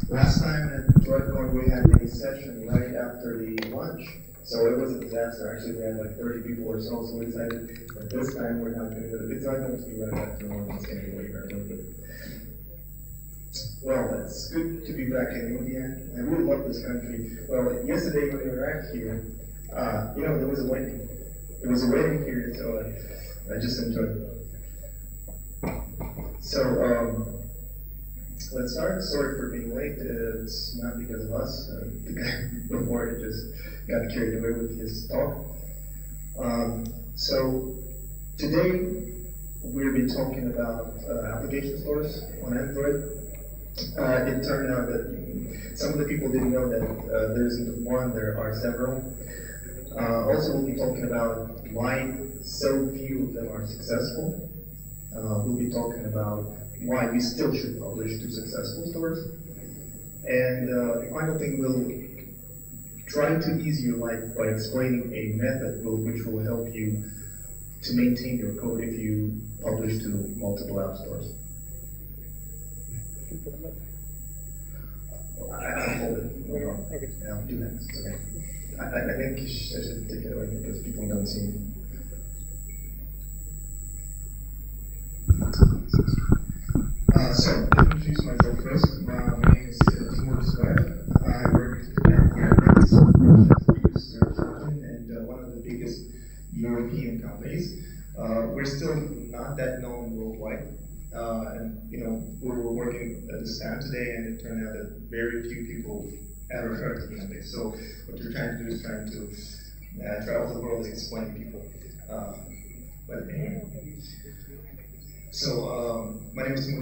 Last time at Droidcon we had a session right after the lunch, so it was a disaster. Actually, we had like 30 people or so, so we decided that this time we're not going to, it's not going to be right after lunch, it's going to be later a little bit. Well, it's good to be back in India. I really love this country. Well, yesterday when we were out here, there was a wedding. There was a wedding here, so I just enjoyed it. So, let's start. Sorry for being late. It's not because of us. The guy before just got carried away with his talk. So today we'll be talking about application stores on Android. It turned out that some of the people didn't know that there isn't one, there are several. Also, we'll be talking about why so few of them are successful. We'll be talking about why we still should publish to successful stores. And the final thing, we'll try to ease your life by explaining a method which will help you to maintain your code if you publish to multiple app stores. I'll hold it. Okay. Yeah, I'll do that. It's okay. I think I should take it away because people don't see me. So, let me introduce myself first. My name is Timur. I work at Droidcon and one of the biggest European companies. We're still not that known worldwide. We're working at the stand today, and it turned out that very few people ever heard of the company. So what we're trying to do is trying to travel the world and explain to people. But anyway. So my name is Timur.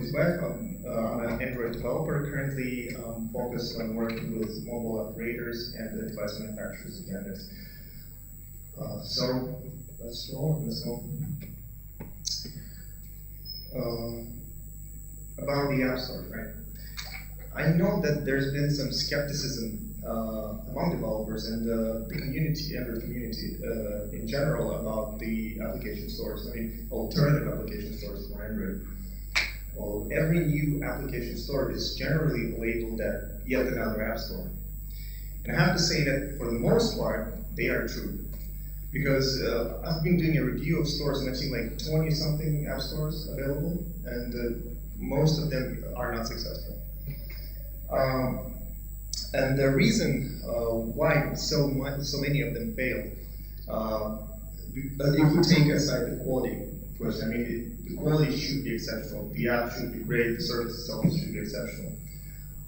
I'm an Android developer. Currently focused on working with mobile operators and the device manufacturers again. So let's go. About the App Store, right? I know that there's been some skepticism among developers and the community, Android community in general, about the application stores. I mean, alternative application stores for Android. Well, every new application store is generally labeled as yet another app store. And I have to say that for the most part, they are true. Because I've been doing a review of stores and I've seen like 20-something app stores available, and most of them are not successful. And the reason why so many of them fail, if we take aside the quality first, I mean, the quality should be exceptional, the app should be great, the service itself should be exceptional.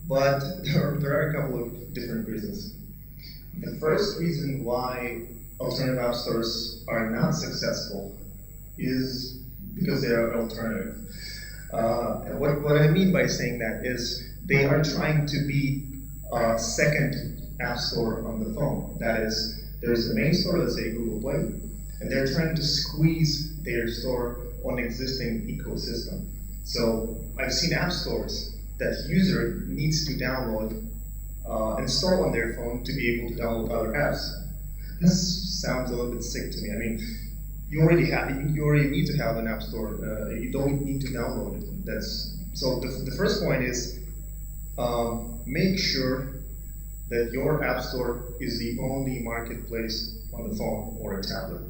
But there are a couple of different reasons. The first reason why alternative app stores are not successful is because they are alternative. What I mean by saying that is they are trying to be a second app store on the phone. That is, there's the main store, let's say Google Play, and they're trying to squeeze their store on existing ecosystem. So I've seen app stores that user needs to download, install on their phone to be able to download other apps. This sounds a little bit sick to me. I mean, you already need to have an app store. You don't need to download it. So the first point is make sure that your app store is the only marketplace on the phone or a tablet.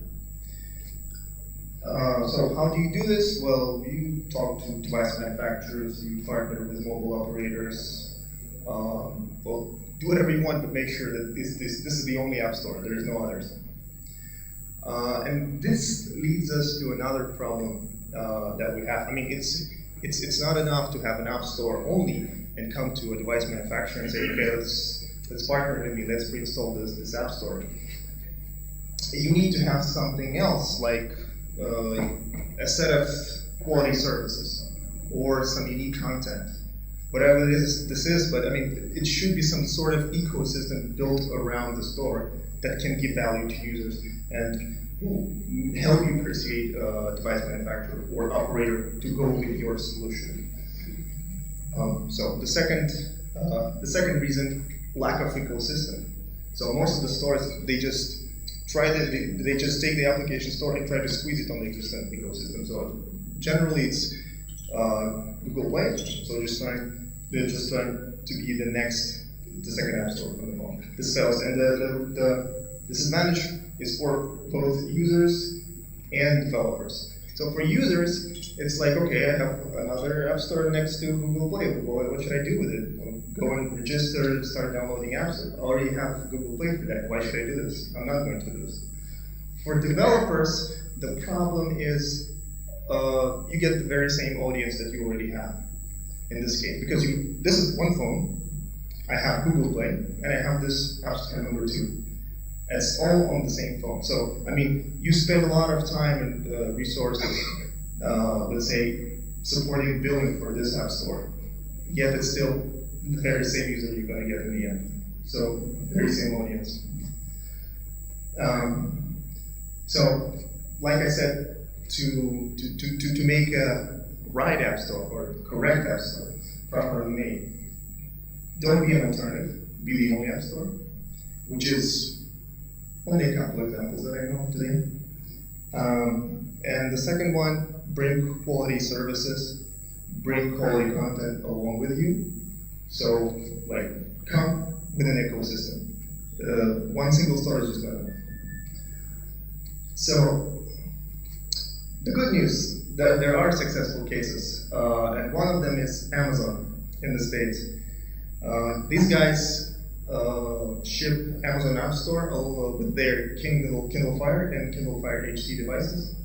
So how do you do this? Well, you talk to device manufacturers, you partner with mobile operators. Well, do whatever you want, but make sure that this is the only app store. There is no others. And this leads us to another problem that we have. I mean, it's not enough to have an app store only and come to a device manufacturer and say, okay, let's partner with me, let's reinstall this app store. You need to have something else, like a set of quality services or some unique content. Whatever this is, but I mean, it should be some sort of ecosystem built around the store that can give value to users and help you persuade a device manufacturer or operator to go with your solution. So the second reason, lack of ecosystem. So most of the stores, they just take the application store and try to squeeze it on the existing ecosystem. So generally it's Google Play, so just trying They're just trying to be the second app store on the phone. This fails, and the disadvantage is for both users and developers. So for users, it's like, okay, I have another app store next to Google Play. What should I do with it? Go and register, start downloading apps. I already have Google Play for that. Why should I do this? I'm not going to do this. For developers, the problem is you get the very same audience that you already have in this case. Because this is one phone, I have Google Play, and I have this app store number 2. It's all on the same phone. So, I mean, you spend a lot of time and resources, let's say, supporting billing for this app store, yet it's still the very same user you're going to get in the end. So, very same audience. So, like I said, to make a right app store or correct app store properly made, don't be an alternative, be the only app store, which is only a couple of examples that I know today. And the second one, bring quality services, bring quality content along with you. So, like, come with an ecosystem. One single store is just not enough. So, the good news, there are successful cases, and one of them is Amazon in the States. These guys ship Amazon App Store with their Kindle Fire and Kindle Fire HD devices.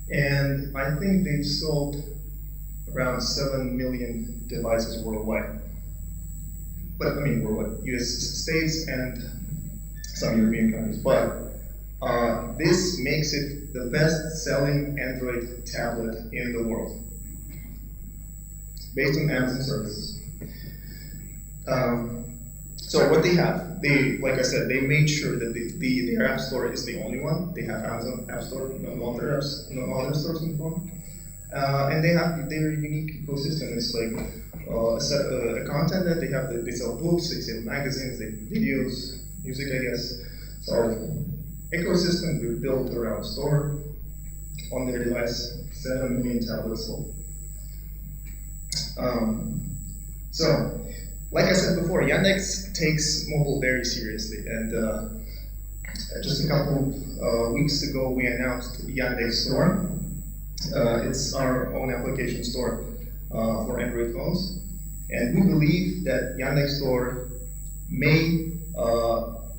And I think they've sold around 7 million devices worldwide. But I mean worldwide, US states and some European countries. But this makes it the best-selling Android tablet in the world, based on Amazon services. So what they have, like I said, they made sure that their app store is the only one. They have Amazon App Store, no other stores in the phone. And they have their unique ecosystem. It's like a content that they have. They sell books, they sell magazines, videos, music, I guess. So ecosystem we built around store on their device, 7 million tablets sold. So, like I said before, Yandex takes mobile very seriously, and just a couple weeks ago we announced Yandex Store. It's our own application store for Android phones, and we believe that Yandex Store may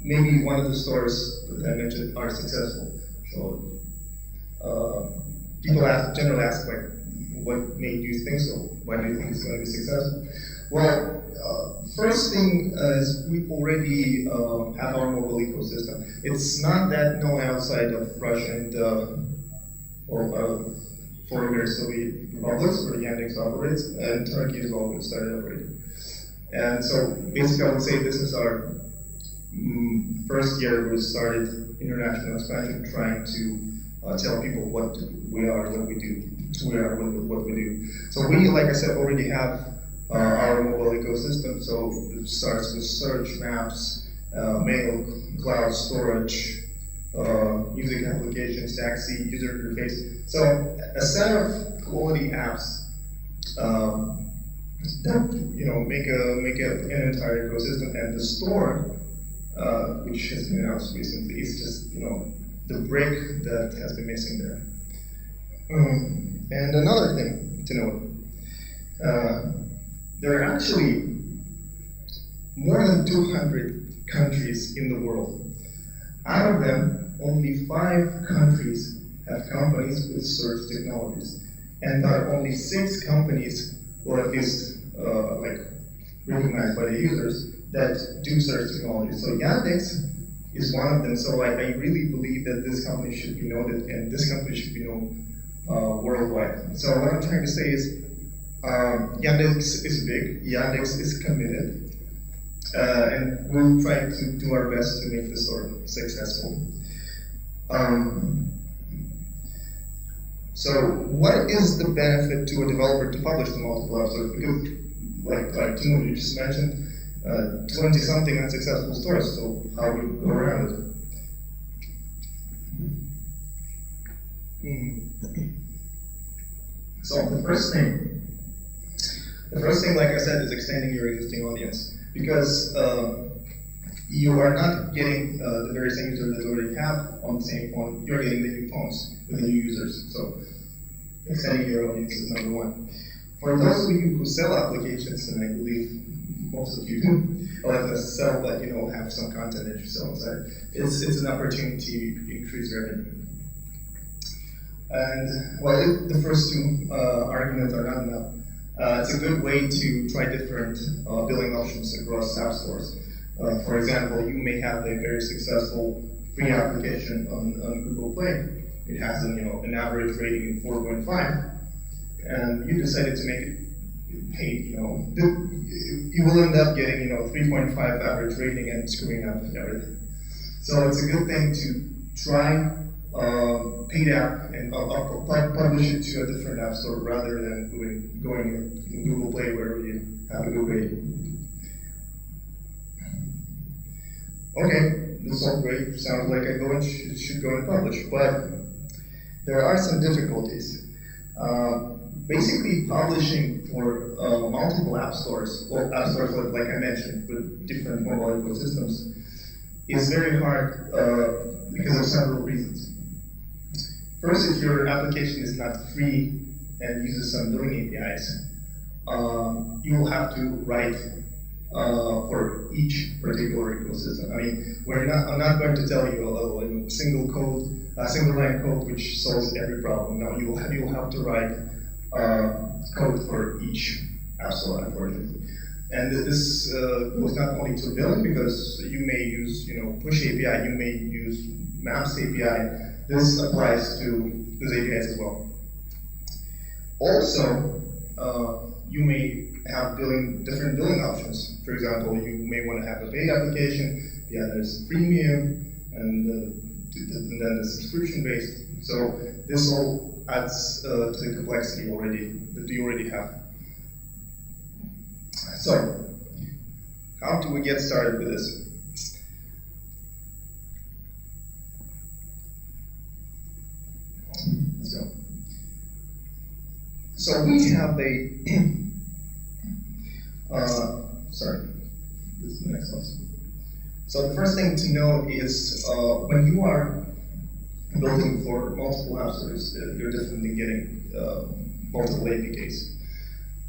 be one of the stores that I mentioned are successful. So people generally ask, like, what made you think so? Why do you think it's going to be successful? Well, first thing is we already have our mobile ecosystem. It's not that known outside of Russia and or former Soviet republics where Yandex operates, and Turkey as well, which started operating. And so basically I would say this is our first year we started international expansion, trying to tell people what we are, what we do, who we are, what we do. So we, like I said, already have our mobile ecosystem. So it starts with search, maps, mail, cloud storage, music applications, taxi, user interface. So a set of quality apps that make an entire ecosystem, and the store, which has been announced recently, is just the brick that has been missing there. And another thing to note, there are actually more than 200 countries in the world. Out of them, only 5 countries have companies with search technologies, and there are only 6 companies, or at least recognized by the users, that do search technology. So Yandex is one of them. So I really believe that this company should be noted, and this company should be known worldwide. So what I'm trying to say is, Yandex is big, Yandex is committed, and we'll try to do our best to make the store successful. So what is the benefit to a developer to publish the multiple app stores? Because like Timur, you just mentioned, 20-something unsuccessful stores, so how do we go around it? So the first thing, The first thing, like I said, is extending your existing audience, because you are not getting the very same users that you already have on the same phone. You're getting the new phones with the new users. So extending your audience is number one. For those of you who sell applications, and I believe most of you do, or not sell, but have some content that you sell inside, it's an opportunity to increase revenue. And well, if the first two arguments are not enough, it's a good way to try different billing options across app stores. For example, you may have a very successful free application on Google Play. It has an average rating of 4.5, and you decided to make it paid. You will end up getting 3.5 average rating and screwing up everything. So it's a good thing to try paid app and publish it to a different app store rather than going in Google Play where you have a good rating. Okay, this is all great. Sounds like I should go and publish, but there are some difficulties. Basically, publishing for multiple app stores, or app stores like I mentioned, with different mobile ecosystems, is very hard because of several reasons. First, if your application is not free and uses some billing APIs, you will have to write for each particular ecosystem. I mean, I'm not going to tell you a single line code which solves every problem. No, you will have to write code for each app store, unfortunately. And this goes not only to billing, because you may use push API, you may use maps API. This applies to those APIs as well. Also, you may have different billing options. For example, you may want to have a paid application, the other is freemium, and then the subscription-based. So this all adds to the complexity that you already have. So, how do we get started with this? Let's go. So we have sorry, this is the next one. So the first thing to know is when you are building for multiple app stores, you're definitely getting multiple APKs.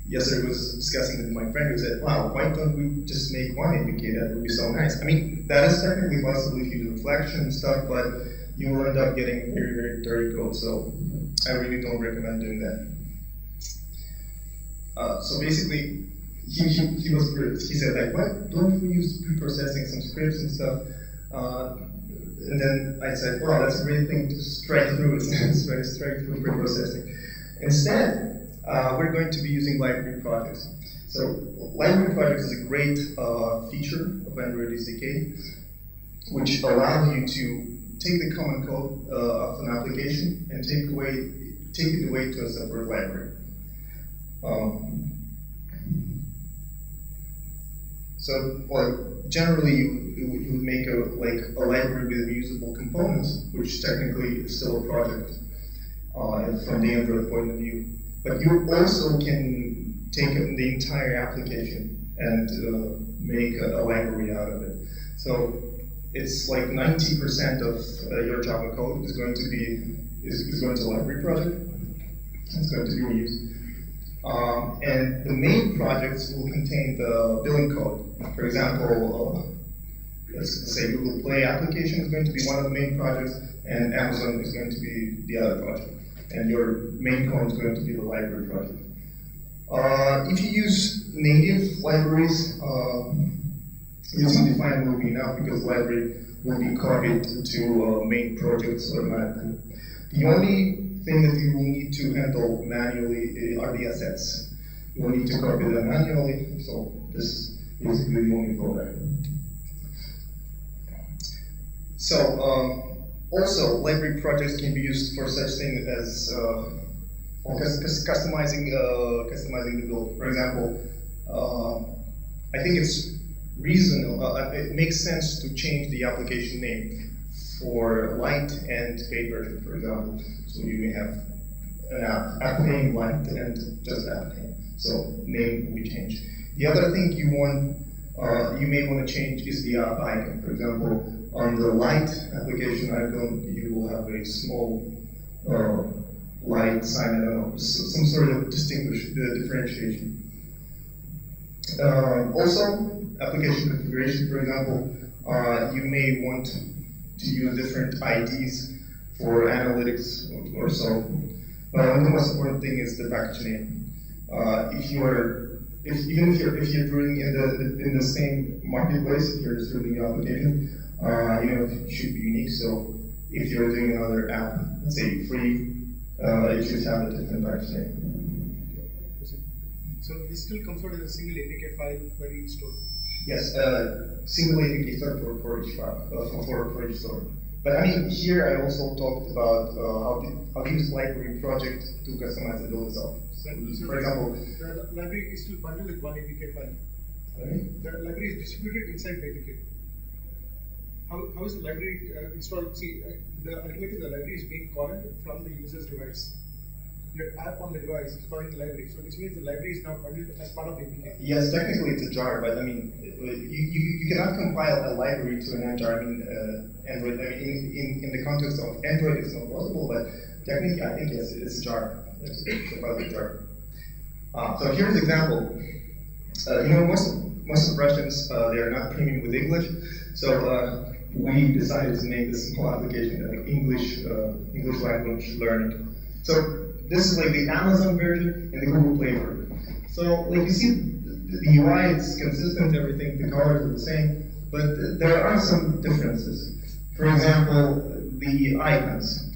Yesterday I was discussing with my friend who said, wow, why don't we just make one APK? That would be so nice. I mean, that is technically possible if you do reflection and stuff, but you will end up getting very, very dirty code, so I really don't recommend doing that. So basically, he was great. He said, like, why don't we use pre-processing some scripts and stuff? And then I said, well, that's a great thing to strike through, strike through pre-processing. Instead, we're going to be using library projects. So library projects is a great feature of Android SDK, which allows you to take the common code of an application and take it away to a separate library. Generally, you would make a library with reusable components, which technically is still a project from the Android point of view. But you also can take the entire application and make a library out of it. So it's like 90% of your Java code is going to a library project. It's going to be reused. And the main projects will contain the billing code. For example, let's say Google Play application is going to be one of the main projects, and Amazon is going to be the other project. And your main code is going to be the library project. If you use native libraries, using define will be enough because library will be copied to main projects automatically. The only thing that you will need to handle manually are the assets. You will need to copy them manually, so this is basically the only product. So, also, library projects can be used for such things as customizing the build. For example, I think it's reasonable. It makes sense to change the application name for light and paid version, for example. So you may have an app name light and just app name. So name will be changed. The other thing you may want to change is the app icon. For example, on the light application icon, you will have a small light sign, I don't know, some sort of differentiation. Also, application configuration, for example, you may want to use different IDs for analytics or so. The most important thing is the package name. If you're doing in the same marketplace, if you're distributing your application, it should be unique. So if you're doing another app, let's say free, it should have a different package name. So this still comes out as a single APK file for each store. Yes, single APK store for each file for each store. But I mean, here I also talked about how to use library project to customize the build itself. So, for example, the library is still bundled with one APK file. Sorry? The library is distributed inside the APK. How is the library installed? See, ultimately the library is being called from the user's device. Your app on the device is calling the library, so which means the library is now bundled as part of the APK. Yes, technically it's a jar, but I mean, you cannot compile a library to an jar. I mean, Android. I mean, in the context of Android, it's not possible, but technically, I think yes, it's a jar. It's a public jar. So here's an example. Most of Russians they are not premium with English, so we decided to make this small application like English language learning. So this is like the Amazon version and the Google Play version. So like you see, the UI is consistent, everything, the colors are the same, but there are some differences. For example, the icons.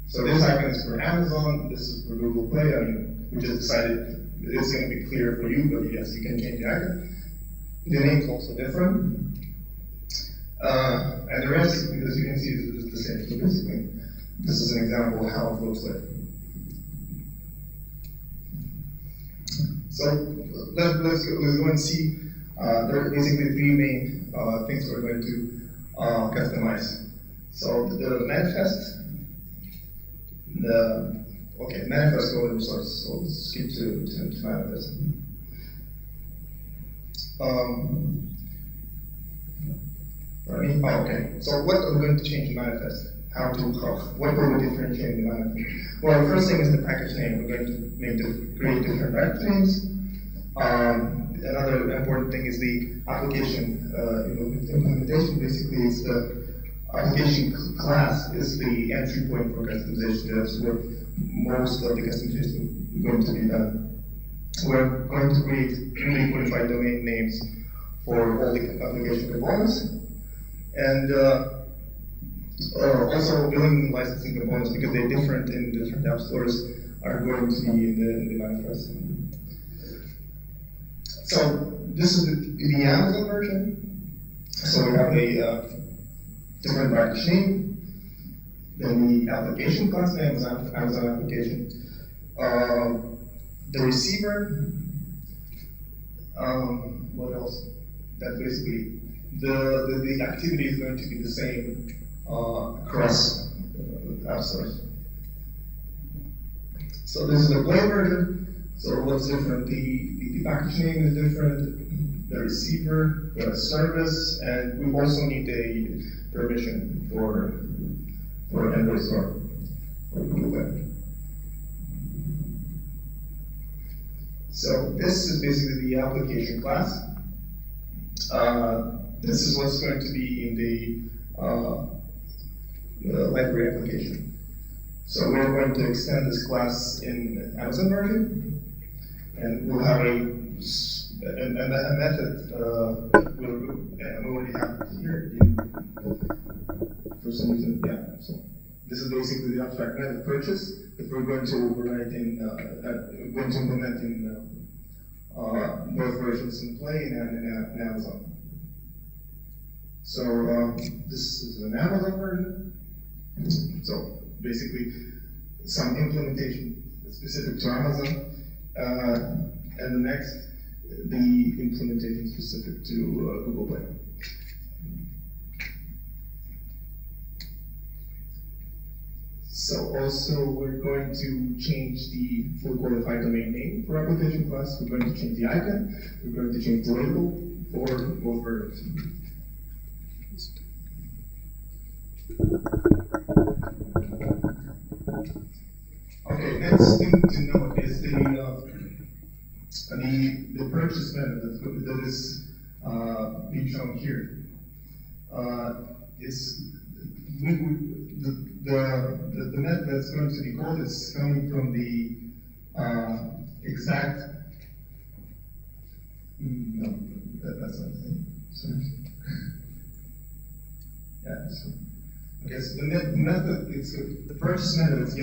So this icon is for Amazon, this is for Google Play. I mean, we just decided it's going to be clear for you, but yes, you can change the icon. The name's also different. And the rest, as you can see, is the same. So basically, this is an example of how it looks like. So let's go and see. There are basically three main things we're going to customize. So the manifest, manifest code and source. So let's skip to manifest. Okay. So what are we going to change in manifest? What will we differentiate in the manifest? Well, the first thing is the package name. We're going to create different package names. Another important thing is the application implementation. Basically, it's the application class is the entry point for customization. That's where most of the customization is going to be done. We're going to create newly codified domain names for all the application components, and also billing licensing components, because they're different in different app stores, are going to be in the manifest. So this is the Amazon version. So we have a different package name, then the application class name is Amazon application, the receiver. What else? That basically the activity is going to be the same across app stores. So this is the Play version. So what's different? The package name is different. The receiver, the service, and we also need a permission for Android store or Google Web. So this is basically the application class. This is what's going to be in the library application. So we're going to extend this class in Amazon version, and we'll have a method. We already have it here. For some reason, yeah. So this is basically the abstract method purchase that we're going to override going to implement in both versions in Play and in Amazon. So this is an Amazon version. So basically, some implementation specific to Amazon, and the next, the implementation specific to Google Play. So also we're going to change the fully qualified domain name for application class. We're going to change the icon. We're going to change the label for both versions. Okay, next thing to note is the purchase method that is being shown here. The method that's going to be called is coming from the exact. No, that's not the thing. Sorry. Yeah, this one. Okay, so the method, the purchase method is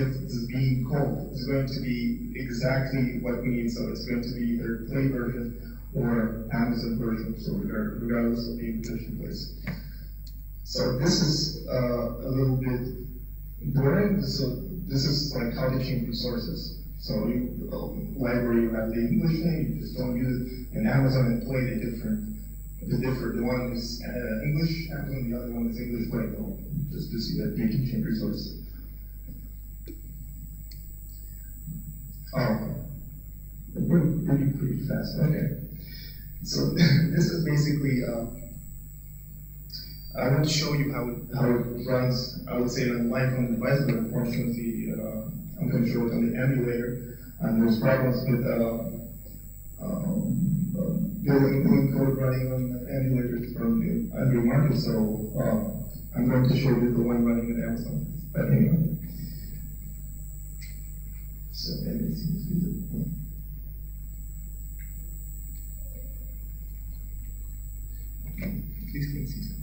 being called is going to be exactly what we need. So it's going to be either Play version or Amazon version, so regardless of the invitation place. So this is a little bit boring. So this is like how to change resources. So library, you have the English name, you just don't use it. In Amazon and Play, the one is English Amazon, the other one is English Play, though, just to see that you can change resources. Oh, we're pretty fast. Okay. So this is basically. I want to show you how it runs, I would say, live on the device, but unfortunately, I'm going to show it on the emulator. And there's problems with building code running on emulators from the Android market, so I'm going to show you the one running at Amazon. But anyway. So everything is visible. Please can see something.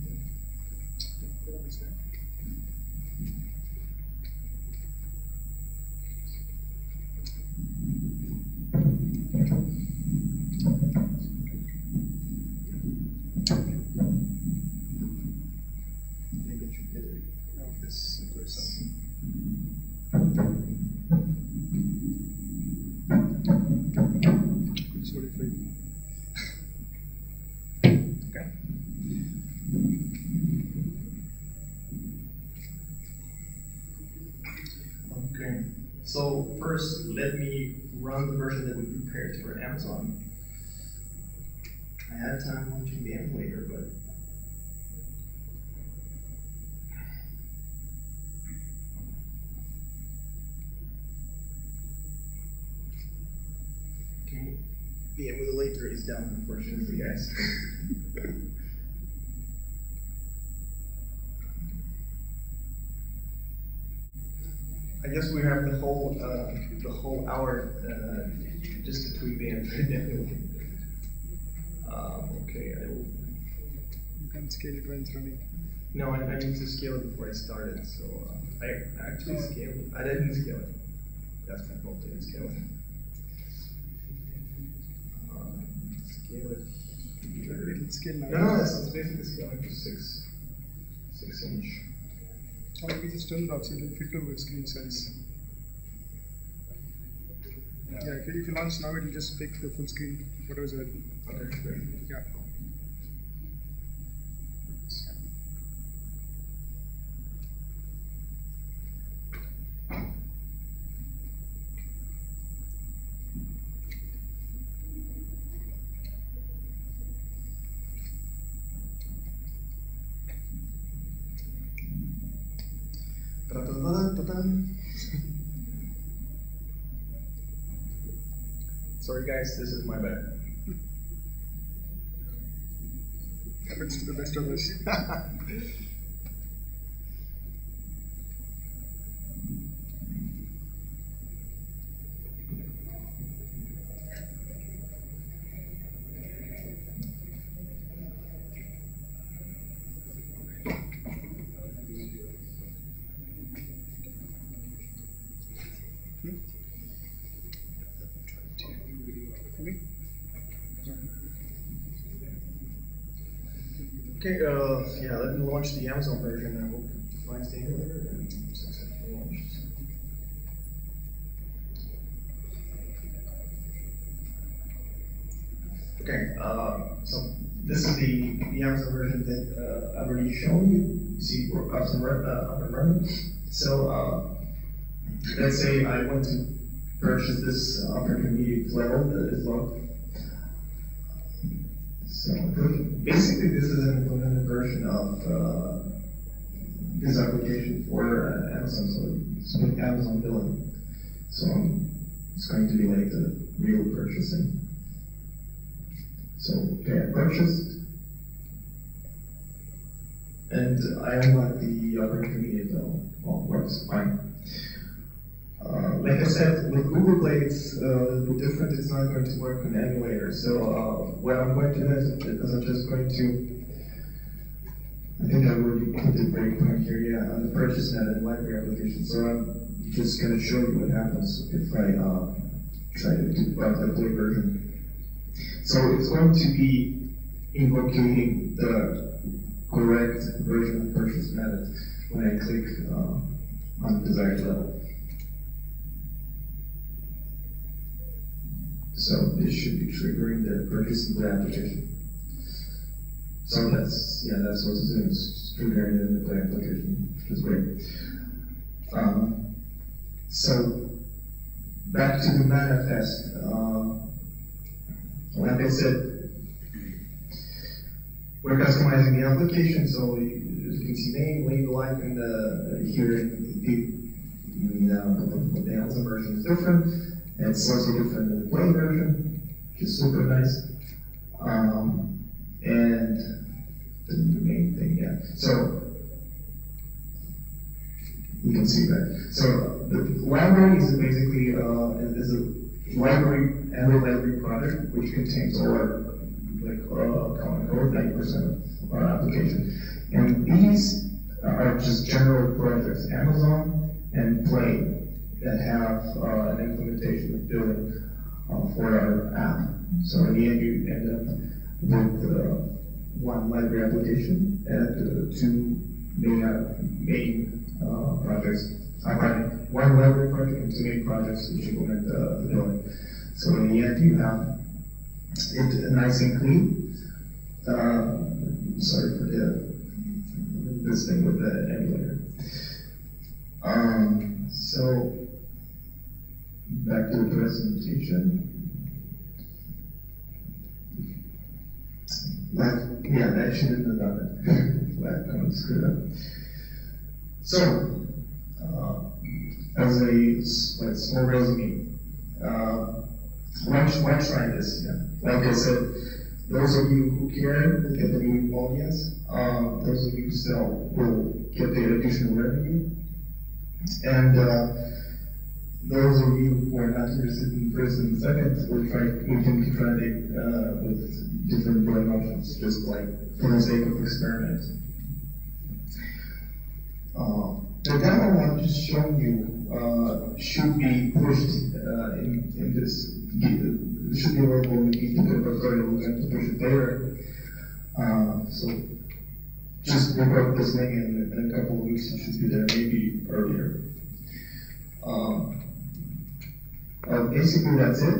Maybe I should get it this simpler something. Okay. Okay. So first, let me run the version that we prepared for Amazon. I had time launching the emulator, but okay, the emulator is down, unfortunately, guys. I guess we have the whole hour just to tweak the Android. Okay, I will. You can scale it when it's running. No, I need to scale it before I started, so I actually scaled it. I didn't scale it. That's my fault, I didn't scale it. Scale it here. It'll scale now. No, it's basically scaling to 6 inch. Or maybe just turn it up so it'll fit to the screen size. Yeah, if you launch now, it'll just take the full screen, whatever's available. Okay, great. Yeah. Sorry guys, this is my bad. Happens to the best of us. Okay, yeah, let me launch the Amazon version. I hope it finds the emulator and successfully launches. Okay, so this is the Amazon version that I've already shown you. See, we're up and running. So let's say I want to purchase this upper intermediate level that is locked. So basically, this is an implemented version of this application for Amazon. So it's with Amazon billing. So it's going to be like the real purchasing. So okay, I purchased, and I unlock the upper intermediate level. Well, works fine. Like I said, with Google Play, it's a bit different. It's not going to work on emulator. So what I'm going to do is I'm just going to, I think I already put the breakpoint here, yeah, on the purchase net and library application. So I'm just going to show you what happens if I try to do the play version. So it's going to be invoking the correct version of purchase method when I click on the desired level. So this should be triggering the purchase of the application. So that's what it's doing. It's triggering the play application, which is great. So back to the manifest. Like I said, we're customizing the application. So as you can see, name, label, icon here in the Amazon version is different. It's also different than the Play version, which is super nice. And the main thing, yeah. So you can see that. So the library is basically is a library and a library project which contains all our common code, 90% of our application. And these are just general projects, Amazon and Play, that have an implementation of billing for our app. So in the end, you end up with one library application and two main projects. One library project and two main projects which implement the billing. So in the end, you have it nice and clean. Sorry for this thing with the emulator. So back to the presentation. Yeah, that shouldn't have done it. That kind of screwed up. So, as a small resume, why try this? Yeah. Like I said, those of you who care will get the new audience. Those of you who sell will get the additional revenue. And those of you who are not interested in first and second, we can try it with different billing options, just like for the sake of experiment. The demo I've just shown you should be pushed in this. It should be available in the GitHub repository. We're going to push it later. So just look up this link, and in a couple of weeks it should be there, maybe earlier. Basically, that's it.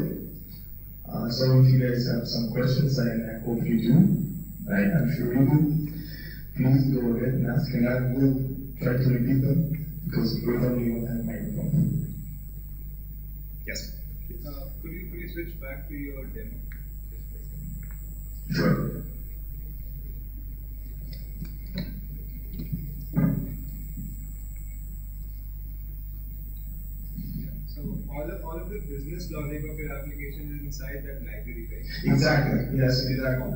So if you guys have some questions, and I hope you do, right? I'm sure you do. Please go ahead and ask, and I will try to repeat them because we only don't have a microphone. Yes. Could you switch back to your demo? Sure. All of the business logic of your application is inside that library, right? Exactly. Yes. Exactly.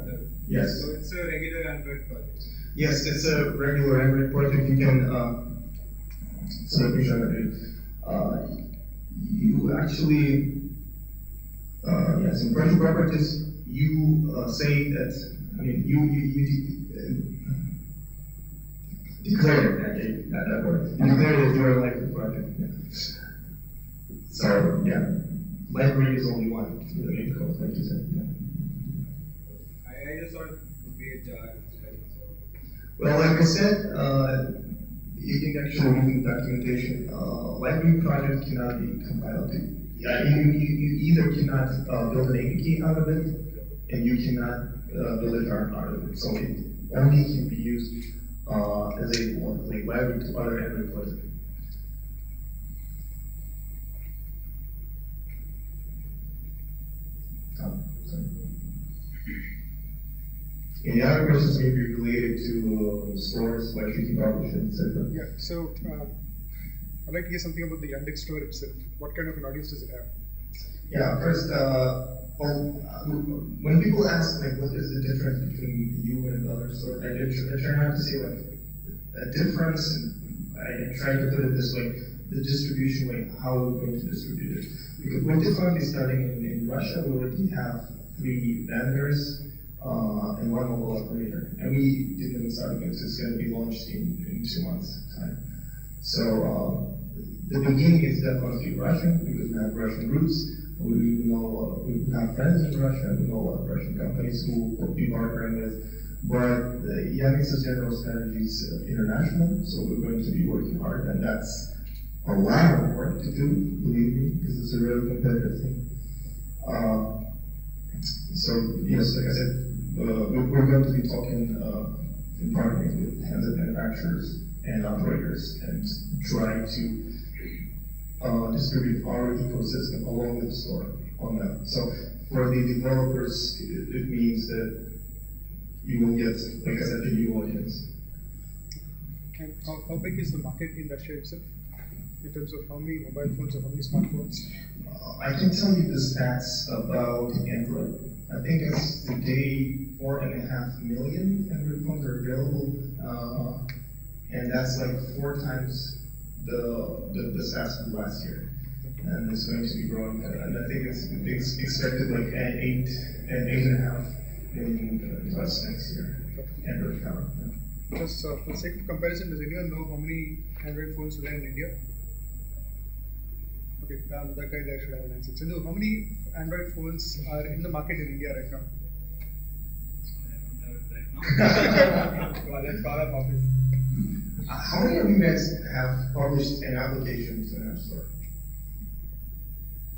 Yes. So it's a regular Android project. Yes, it's a regular Android project. You can. So let me show you. You actually. Yes, in project properties, you say that. I mean, you declare that word. You declare that you're a library project. Yeah. So yeah, library is only one for the main code, like you said. Yeah. I just thought it would be a jar. Well, like I said, you can actually read the documentation. Library project cannot be compiled to. Yeah, you either cannot build an APK out of it, and you cannot build a jar out of it. So it only can be used as a library to other Android projects. And the other questions may be related to stores, what should you publish, etc. Yeah, so I'd like to hear something about the Yandex store itself. What kind of an audience does it have? Yeah, first, when people ask like what is the difference between you and other stores, I try not to say like a difference, and I try to put it this way: the distribution way, how we're going to distribute it. Because we're definitely starting in Russia. We already have 3 vendors and 1 mobile operator, and we didn't start because it's going to be launched in 2 months' time. So the beginning is definitely Russian because we have Russian roots. We know we have friends in Russia. We know a lot of Russian companies who we'll be partnering with. But Yandex's general strategy is international, so we're going to be working hard, and that's a lot of work to do, believe me, because it's a really competitive thing. So yes, like I said, we're going to be talking in partnering with handset manufacturers and operators and try to distribute our ecosystem along with the store on them. So for the developers, it means that you will get, like I said, a new audience. And how big is the market in Russia itself, in terms of how many mobile phones or how many smartphones? I can tell you the stats about Android. I think it's today 4.5 million Android phones are available, and that's like 4 times the stats from last year, and it's going to be growing. And I think it's expected like 8.5 million plus next year. Android count. Yeah. Just for the sake of comparison, does anyone know how many Android phones are there in India? Okay, that guy there should have an answer. Sindhu, how many Android phones are in the market in India right now? Well, let's call up office. How many of you guys have published an application to an app store?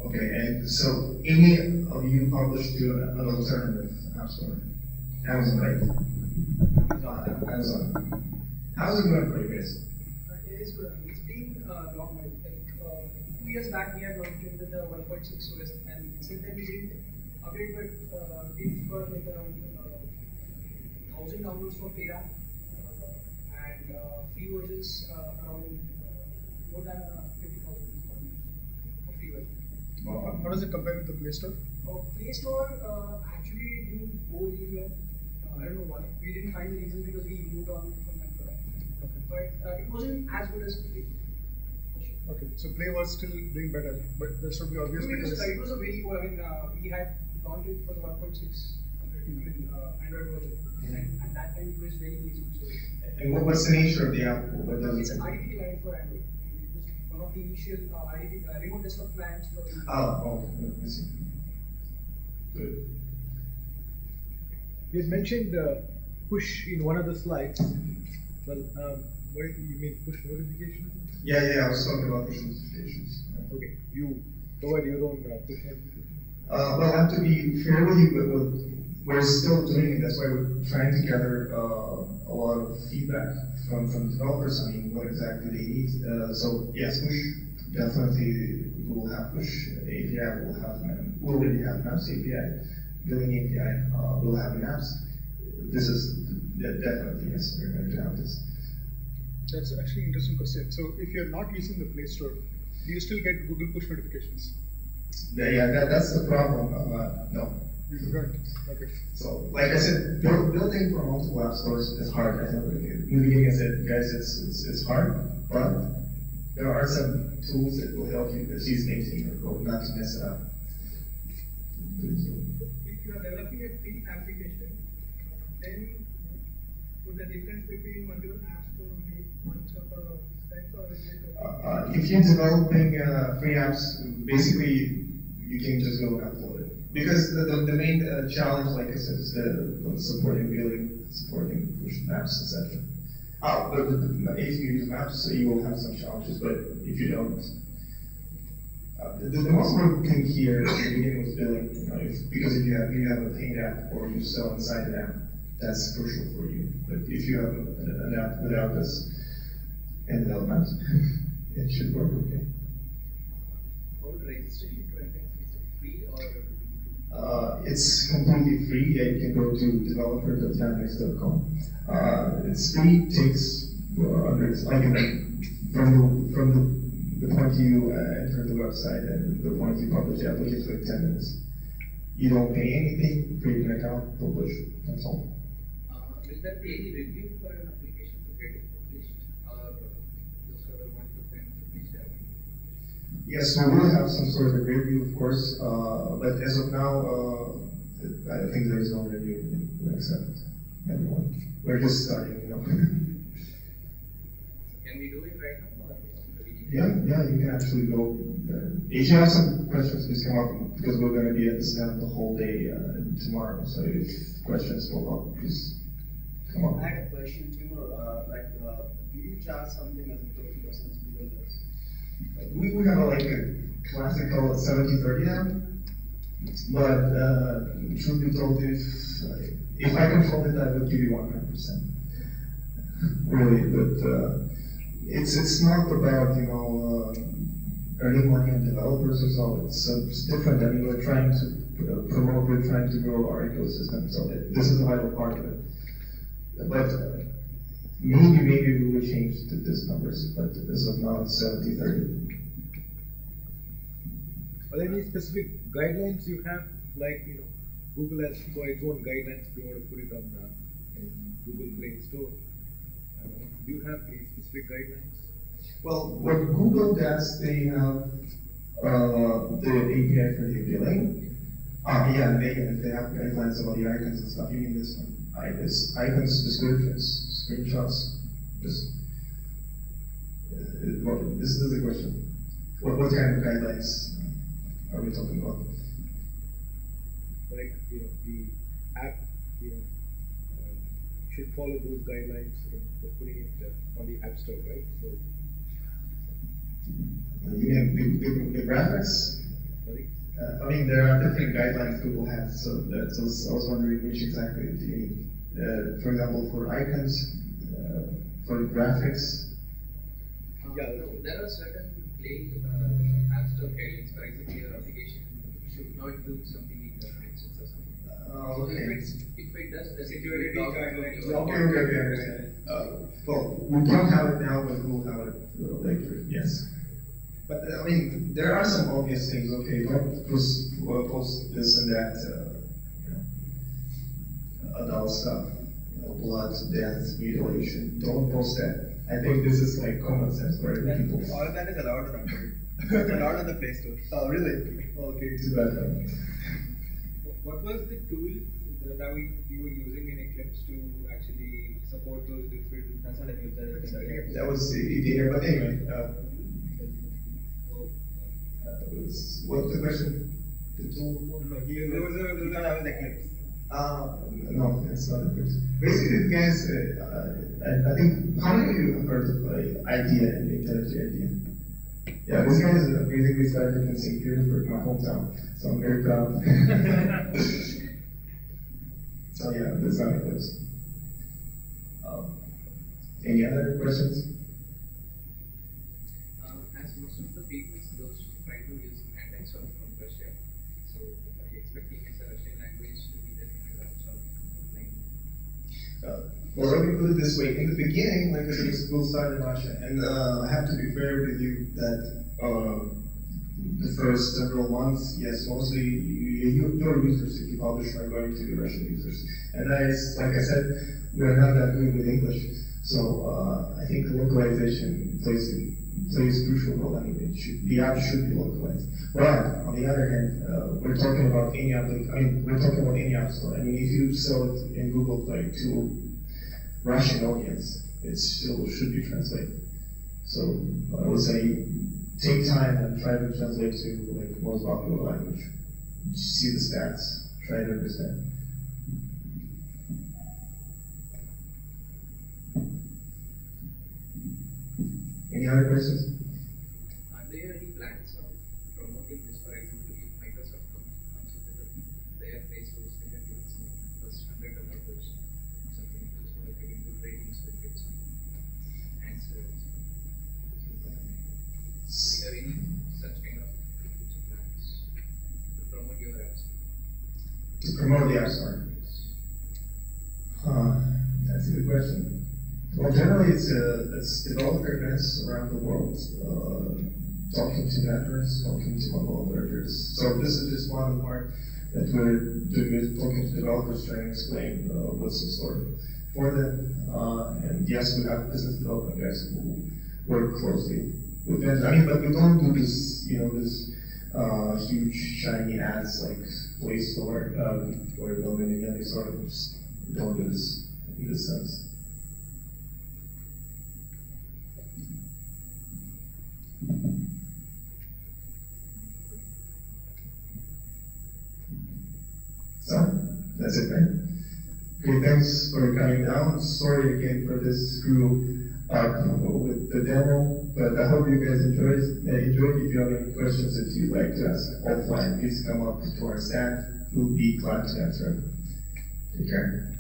Okay, and so any of you published to an alternative app store? Amazon, right? Amazon. How's it going for you guys? It is good. It's been long. Like 2 years back, we had launched it with the 1.6 OS, and since then we didn't upgrade, but we've got like around 1,000 downloads for paid app. And free versions around more than 50,000 for free version. How does it compare with the Play Store? Play Store actually didn't go really well. I don't know why. We didn't find the reason because we moved on from that product. Okay. But it wasn't as good as Play. For sure. Okay, so Play was still doing better, but that should be obvious because It was a very good. I mean, we had launched it for the 1.6 Android version, and at that time it was very easy. So And what's the nature of the app? What does it's it an do? IDP client for Android. It was one of the initial IDP remote desktop clients for Okay, I see. Good. You had mentioned push in one of the slides. Well, what do you mean, push notifications? Yeah, I was talking about push notifications. Yeah. Okay, you provide your own push notifications. Well, I have to be fair with you, but we're still doing it. That's why we're trying to gather a lot of feedback from developers. I mean, what exactly they need. So yes, push definitely we'll have push API. We already have Maps API, billing API. We'll have Maps. This is definitely yes. We're going to have this. that's actually an interesting question. So if you're not using the Play Store, do you still get Google push notifications? That's the problem. No. You don't. Okay. So, like I said, building for multiple app stores is hard. I know in the beginning I said, guys, it's hard, but there are some tools that will help you achieve maintaining your code, not to mess it up. If you are developing a free application, then would the difference between multiple app store be much of a sense or is it? If you're developing free apps, basically you can just go and upload it. Because the main challenge, like I said, is supporting billing, supporting push maps, etc. But if you use maps, you will have some challenges. But if you don't, the most important thing here at the beginning was billing. You know, because if you have a paid app or you sell inside an app, that's crucial for you. But if you have an app without this and without maps, it should work okay. How would registration to Index? Is it free or It's completely free. Yeah, you can go to developer.yandex.com. It's free. Takes from the point you enter the website and the point you publish the application, like 10 minutes. You don't pay anything. Create an account, publish. That's all. Will there be any review for an application to get it published, or the server wants to publish that? Yes, we will have some sort of a review, of course, but as of now, I think there is no review. We accept everyone. We're just starting, you know. Can we do it right now, or do we need to- Yeah, you can actually go. If you have some questions, please come up because we're going to be at the stand the whole day tomorrow. So if questions pop up, please come up. I had a question, Timur. Do you charge something as a total versus Google does? We have like a classical 70-30 now, but truth be told, if I controlled it, I would give you 100%. Really, but it's not about earning money on developers or so. It's different. I mean, we're trying to promote, we're trying to grow our ecosystem. So this is a vital part of it. But maybe we will change these numbers. But as of now, it's 70-30. Are there any specific guidelines you have? Like, Google has got its own guidelines if you want to put it on Google Play Store. Do you have any specific guidelines? Well, what Google does, they have the API for the billing. They have guidelines about the icons and stuff. You mean this one? Icons, descriptions, screenshots. This is the question. What kind of guidelines are we talking about? Like, the app, should follow those guidelines for putting it on the App Store, right? So, You mean the graphics? sorry? I mean, there are different guidelines Google has, so I was wondering which exactly do you mean. For example, for icons, for graphics. There are certain Play App Store guidelines. For example, your application should not do something in your mentions or something. So Okay. if it does, the Security guidelines. Okay, I understand. Well, we don't have it now, but we'll have it later, yes. But I mean, there are some obvious things. Okay, don't post this and that, adult stuff, blood, death, mutilation. Don't post that. I think this is like common sense for people. All of that is allowed on Android. It's allowed on the Play Store. Oh, really? Okay, too bad. What was the tool that you were using in Eclipse to actually support those different? That's not a user. That was easier, but anyway. What's the question? The tool? No, there was a Eclipse. No, it's not a question. Basically, guys, I think, how many of you have heard of IDEA and IntelliJ IDEA? Yeah, this guy is basically started in St. Petersburg, my hometown, so I'm very proud. So yeah, that's not a question. Any other questions? As most of the people, those try to use Android or from Russia, so are you expecting as a Russian language to be there in the apps or online? Well, let me put it this way. In the beginning, like I said, we'll start in Russia, and I have to be fair with you that the first several months, yes, mostly your users, if you publish, are going to be Russian users. And that is, like I said, we're not that good with English, so I think localization plays a crucial role. I mean, the app should be localized. But on the other hand, we're talking about any app. We're talking about any app store. I mean, if you sell it in Google Play to Russian audience, it still should be translated. So I would say take time and try to translate to like the most popular language. See the stats, try to understand. Any other questions? Are there any plans of promoting this? For example, if Microsoft comes up with their Play Stores, they have given some first 100 developers something just for getting good ratings to get some answers. Do you have any such kind of plans to promote your apps? to promote the App Store? That's a good question. Well, generally it's developer events around the world, talking to networks, talking to mobile operators. So this is just one part that we're doing, is talking to developers, trying to explain what's in store for them. And yes, we have business development guys who work closely with them. I mean, but we don't do this, this huge shiny ads like Play Store, or building any sort of. We don't do this in this sense. So, that's it, right? Okay, thanks for coming down. Sorry again for this screw up with the demo, but I hope you guys enjoyed. If you have any questions that you'd like to ask offline, please come up to our stand. We'll be glad to answer them. Take care.